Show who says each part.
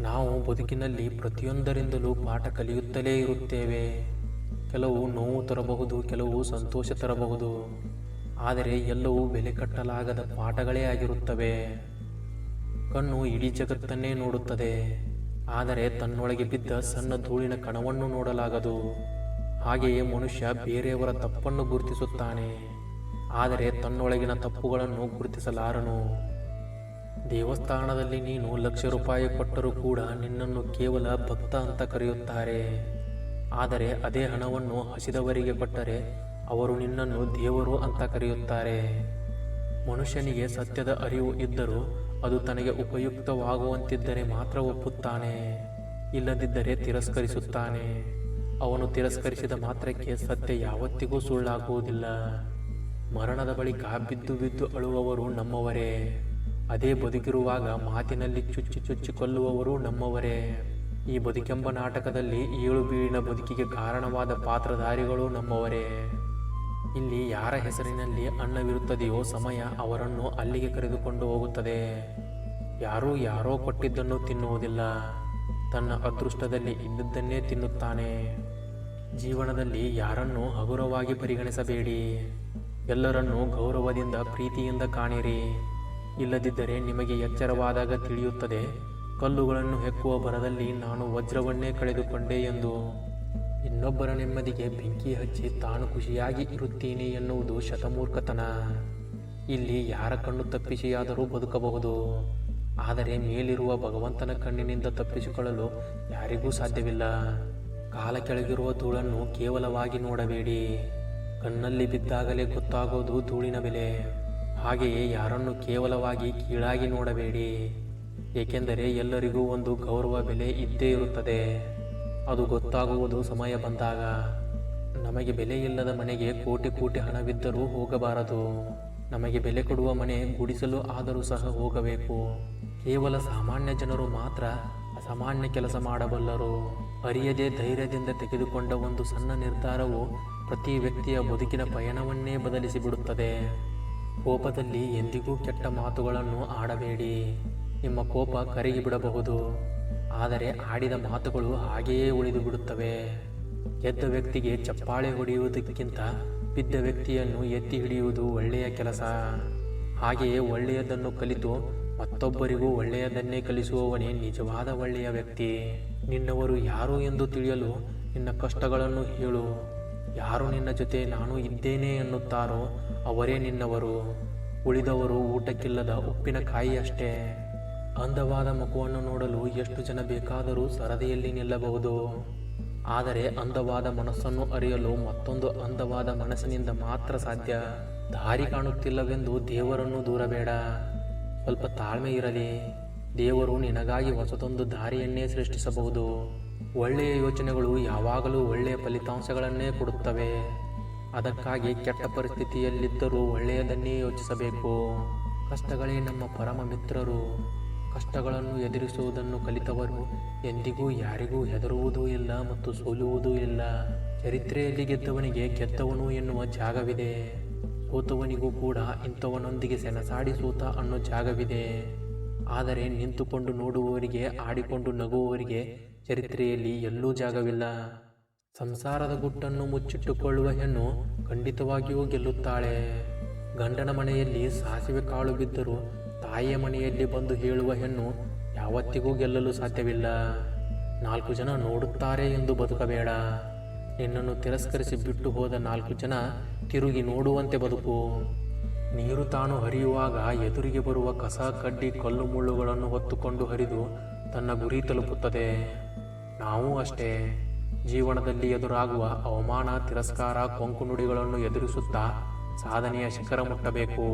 Speaker 1: ನಾವು ಬದುಕಿನಲ್ಲಿ ಪ್ರತಿಯೊಂದರಿಂದಲೂ ಪಾಠ ಕಲಿಯುತ್ತಲೇ ಇರುತ್ತೇವೆ. ಕೆಲವು ನೋವು ತರಬಹುದು, ಕೆಲವು ಸಂತೋಷ ತರಬಹುದು, ಆದರೆ ಎಲ್ಲವೂ ಬೆಲೆ ಕಟ್ಟಲಾಗದ ಪಾಠಗಳೇ ಆಗಿರುತ್ತವೆ. ಕಣ್ಣು ಇಡೀ ಜಗತ್ತನ್ನೇ ನೋಡುತ್ತದೆ, ಆದರೆ ತನ್ನೊಳಗೆ ಬಿದ್ದ ಸಣ್ಣ ಧೂಳಿನ ಕಣವನ್ನು ನೋಡಲಾಗದು. ಹಾಗೆಯೇ ಮನುಷ್ಯ ಬೇರೆಯವರ ತಪ್ಪನ್ನು ಗುರುತಿಸುತ್ತಾನೆ, ಆದರೆ ತನ್ನೊಳಗಿನ ತಪ್ಪುಗಳನ್ನು ಗುರುತಿಸಲಾರನು. ದೇವಸ್ಥಾನದಲ್ಲಿ ನೀನು ₹1,00,000 ಕೊಟ್ಟರೂ ಕೂಡ ನಿನ್ನನ್ನು ಕೇವಲ ಭಕ್ತ ಅಂತ ಕರೆಯುತ್ತಾರೆ. ಆದರೆ ಅದೇ ಹಣವನ್ನು ಹಸಿದವರಿಗೆ ಕೊಟ್ಟರೆ ಅವರು ನಿನ್ನನ್ನು ದೇವರು ಅಂತ ಕರೆಯುತ್ತಾರೆ. ಮನುಷ್ಯನಿಗೆ ಸತ್ಯದ ಅರಿವು ಇದ್ದರೂ ಅದು ತನಗೆ ಉಪಯುಕ್ತವಾಗುವಂತಿದ್ದರೆ ಮಾತ್ರ ಒಪ್ಪುತ್ತಾನೆ, ಇಲ್ಲದಿದ್ದರೆ ತಿರಸ್ಕರಿಸುತ್ತಾನೆ. ಅವನು ತಿರಸ್ಕರಿಸಿದ ಮಾತ್ರಕ್ಕೆ ಸತ್ಯ ಯಾವತ್ತಿಗೂ ಸುಳ್ಳಾಗುವುದಿಲ್ಲ. ಮರಣದ ಬಳಿಕ ಬಿದ್ದು ಬಿದ್ದು ಅಳುವವರು ನಮ್ಮವರೇ, ಅದೇ ಬದುಕಿರುವಾಗ ಮಾತಿನಲ್ಲಿ ಚುಚ್ಚಿ ಚುಚ್ಚಿ ಕೊಲ್ಲುವವರು ನಮ್ಮವರೇ. ಈ ಬದುಕೆಂಬ ನಾಟಕದಲ್ಲಿ ಏಳು ಬೀಳಿನ ಬದುಕಿಗೆ ಕಾರಣವಾದ ಪಾತ್ರಧಾರಿಗಳು ನಮ್ಮವರೇ. ಇಲ್ಲಿ ಯಾರ ಹೆಸರಿನಲ್ಲಿ ಅನ್ನವಿರುತ್ತದೆಯೋ ಸಮಯ ಅವರನ್ನು ಅಲ್ಲಿಗೆ ಕರೆದುಕೊಂಡು ಹೋಗುತ್ತದೆ. ಯಾರೋ ಕೊಟ್ಟಿದ್ದನ್ನು ತಿನ್ನುವುದಿಲ್ಲ, ತನ್ನ ಅದೃಷ್ಟದಲ್ಲಿ ಇದ್ದದ್ದನ್ನೇ ತಿನ್ನುತ್ತಾನೆ. ಜೀವನದಲ್ಲಿ ಯಾರನ್ನೂ ಹಗುರವಾಗಿ ಪರಿಗಣಿಸಬೇಡಿ, ಎಲ್ಲರನ್ನೂ ಗೌರವದಿಂದ ಪ್ರೀತಿಯಿಂದ ಕಾಣಿರಿ. ಇಲ್ಲದಿದ್ದರೆ ನಿಮಗೆ ಎಚ್ಚರವಾದಾಗ ತಿಳಿಯುತ್ತದೆ, ಕಲ್ಲುಗಳನ್ನು ಹೆಕ್ಕುವ ಭರದಲ್ಲಿ ನಾನು ವಜ್ರವನ್ನೇ ಕಳೆದುಕೊಂಡೆ ಎಂದು. ಇನ್ನೊಬ್ಬರ ನೆಮ್ಮದಿಗೆ ಬೆಂಕಿ ಹಚ್ಚಿ ತಾನು ಖುಷಿಯಾಗಿ ಇರುತ್ತೀನಿ ಎನ್ನುವುದು ಶತಮೂರ್ಖತನ. ಇಲ್ಲಿ ಯಾರ ಕಣ್ಣು ತಪ್ಪಿಸಿಯಾದರೂ ಬದುಕಬಹುದು, ಆದರೆ ಮೇಲಿರುವ ಭಗವಂತನ ಕಣ್ಣಿನಿಂದ ತಪ್ಪಿಸಿಕೊಳ್ಳಲು ಯಾರಿಗೂ ಸಾಧ್ಯವಿಲ್ಲ. ಕಾಲ ಕೆಳಗಿರುವ ಧೂಳನ್ನು ಕೇವಲವಾಗಿ ನೋಡಬೇಡಿ, ಕಣ್ಣಲ್ಲಿ ಬಿದ್ದಾಗಲೇ ಗೊತ್ತಾಗೋದು ಧೂಳಿನ ಬೆಲೆ. ಹಾಗೆಯೇ ಯಾರನ್ನು ಕೇವಲವಾಗಿ ಕೀಳಾಗಿ ನೋಡಬೇಡಿ, ಏಕೆಂದರೆ ಎಲ್ಲರಿಗೂ ಒಂದು ಗೌರವ ಬೆಲೆ ಇದ್ದೇ ಇರುತ್ತದೆ. ಅದು ಗೊತ್ತಾಗುವುದು ಸಮಯ ಬಂದಾಗ. ನಮಗೆ ಬೆಲೆ ಇಲ್ಲದ ಮನೆಗೆ ಕೋಟಿ ಕೋಟಿ ಹಣವಿದ್ದರೂ ಹೋಗಬಾರದು. ನಮಗೆ ಬೆಲೆ ಕೊಡುವ ಮನೆ ಗುಡಿಸಲು ಆದರೂ ಸಹ ಹೋಗಬೇಕು. ಕೇವಲ ಸಾಮಾನ್ಯ ಜನರು ಮಾತ್ರ ಅಸಾಮಾನ್ಯ ಕೆಲಸ ಮಾಡಬಲ್ಲರು. ಅರಿಯದೆ ಧೈರ್ಯದಿಂದ ತೆಗೆದುಕೊಂಡ ಒಂದು ಸಣ್ಣ ನಿರ್ಧಾರವು ಪ್ರತಿ ವ್ಯಕ್ತಿಯ ಬದುಕಿನ ಪಯಣವನ್ನೇ ಬದಲಿಸಿ ಬಿಡುತ್ತದೆ. ಕೋಪದಲ್ಲಿ ಎಂದಿಗೂ ಕೆಟ್ಟ ಮಾತುಗಳನ್ನು ಆಡಬೇಡಿ. ನಿಮ್ಮ ಕೋಪ ಕರಗಿ ಬಿಡಬಹುದು, ಆದರೆ ಆಡಿದ ಮಾತುಗಳು ಹಾಗೆಯೇ ಉಳಿದು ಬಿಡುತ್ತವೆ. ಗೆದ್ದ ವ್ಯಕ್ತಿಗೆ ಚಪ್ಪಾಳೆ ಹೊಡೆಯುವುದಕ್ಕಿಂತ ಬಿದ್ದ ವ್ಯಕ್ತಿಯನ್ನು ಎತ್ತಿ ಹಿಡಿಯುವುದು ಒಳ್ಳೆಯ ಕೆಲಸ. ಹಾಗೆಯೇ ಒಳ್ಳೆಯದನ್ನು ಕಲಿತು ಮತ್ತೊಬ್ಬರಿಗೂ ಒಳ್ಳೆಯದನ್ನೇ ಕಲಿಸುವವನೇ ನಿಜವಾದ ಒಳ್ಳೆಯ ವ್ಯಕ್ತಿ. ನಿನ್ನವರು ಯಾರು ಎಂದು ತಿಳಿಯಲು ನಿನ್ನ ಕಷ್ಟಗಳನ್ನು ಹೇಳು. ಯಾರು ನಿನ್ನ ಜೊತೆ ನಾನು ಇದ್ದೇನೆ ಎನ್ನುತ್ತಾರೋ ಅವರೇ ನಿನ್ನವರು. ಉಳಿದವರು ಊಟಕ್ಕಿಲ್ಲದ ಉಪ್ಪಿನಕಾಯಿ ಅಷ್ಟೇ. ಅಂದವಾದ ಮುಖವನ್ನು ನೋಡಲು ಎಷ್ಟು ಜನ ಬೇಕಾದರೂ ಸರದಿಯಲ್ಲಿ ನಿಲ್ಲಬಹುದು, ಆದರೆ ಅಂದವಾದ ಮನಸ್ಸನ್ನು ಅರಿಯಲು ಮತ್ತೊಂದು ಅಂದವಾದ ಮನಸ್ಸಿನಿಂದ ಮಾತ್ರ ಸಾಧ್ಯ. ದಾರಿ ಕಾಣುತ್ತಿಲ್ಲವೆಂದು ದೇವರನ್ನು ದೂರಬೇಡ, ಸ್ವಲ್ಪ ತಾಳ್ಮೆ ಇರಲಿ. ದೇವರು ನಿನಗಾಗಿ ಹೊಸದೊಂದು ದಾರಿಯನ್ನೇ ಸೃಷ್ಟಿಸಬಹುದು. ಒಳ್ಳೆಯ ಯೋಚನೆಗಳು ಯಾವಾಗಲೂ ಒಳ್ಳೆಯ ಫಲಿತಾಂಶಗಳನ್ನೇ ಕೊಡುತ್ತವೆ. ಅದಕ್ಕಾಗಿ ಕೆಟ್ಟ ಪರಿಸ್ಥಿತಿಯಲ್ಲಿದ್ದರೂ ಒಳ್ಳೆಯದನ್ನೇ ಯೋಚಿಸಬೇಕು. ಕಷ್ಟಗಳೇ ನಮ್ಮ ಪರಮ ಮಿತ್ರರು. ಕಷ್ಟಗಳನ್ನು ಎದುರಿಸುವುದನ್ನು ಕಲಿತವರು ಎಂದಿಗೂ ಯಾರಿಗೂ ಹೆದರುವುದೂ ಇಲ್ಲ ಮತ್ತು ಸೋಲುವುದೂ ಇಲ್ಲ. ಚರಿತ್ರೆಯಲ್ಲಿ ಗೆದ್ದವನಿಗೆ ಗೆದ್ದವನು ಎನ್ನುವ ಜಾಗವಿದೆ, ಸೋತವನಿಗೂ ಕೂಡ ಇಂಥವನೊಂದಿಗೆ ಸೆಣಸಾಡಿ ಸೋತ ಅನ್ನೋ ಜಾಗವಿದೆ. ಆದರೆ ನಿಂತುಕೊಂಡು ನೋಡುವವರಿಗೆ, ಆಡಿಕೊಂಡು ನಗುವವರಿಗೆ ಚರಿತ್ರೆಯಲ್ಲಿ ಎಲ್ಲೂ ಜಾಗವಿಲ್ಲ. ಸಂಸಾರದ ಗುಟ್ಟನ್ನು ಮುಚ್ಚಿಟ್ಟುಕೊಳ್ಳುವ ಹೆಣ್ಣು ಖಂಡಿತವಾಗಿಯೂ ಗೆಲ್ಲುತ್ತಾಳೆ. ಗಂಡನ ಮನೆಯಲ್ಲಿ ಸಾಸಿವೆ ಕಾಳು ಬಿದ್ದರೂ ತಾಯಿಯ ಮನೆಯಲ್ಲಿ ಬಂದು ಹೇಳುವ ಹೆಣ್ಣು ಯಾವತ್ತಿಗೂ ಗೆಲ್ಲಲು ಸಾಧ್ಯವಿಲ್ಲ. 4 ಜನ ನೋಡುತ್ತಾರೆ ಎಂದು ಬದುಕಬೇಡ. ನಿನ್ನನ್ನು ತಿರಸ್ಕರಿಸಿ ಬಿಟ್ಟು ಹೋದ 4 ಜನ ತಿರುಗಿ ನೋಡುವಂತೆ ಬದುಕು. ನೀರು ತಾನು ಹರಿಯುವಾಗ ಎದುರಿಗೆ ಬರುವ ಕಸ, ಕಡ್ಡಿ, ಕಲ್ಲು ಮುಳ್ಳುಗಳನ್ನು ಹೊತ್ತುಕೊಂಡು ಹರಿದು ತನ್ನ ಗುರಿ ತಲುಪುತ್ತದೆ. ನಾವು ಅಷ್ಟೇ, ಜೀವನದಲ್ಲಿ ಎದುರಾಗುವ ಅವಮಾನ, ತಿರಸ್ಕಾರ, ಕೊಂಕು ನುಡಿಗಳನ್ನು ಎದುರಿಸುತ್ತಾ ಸಾಧನೆಯ ಶಿಖರ ಮುಟ್ಟಬೇಕು.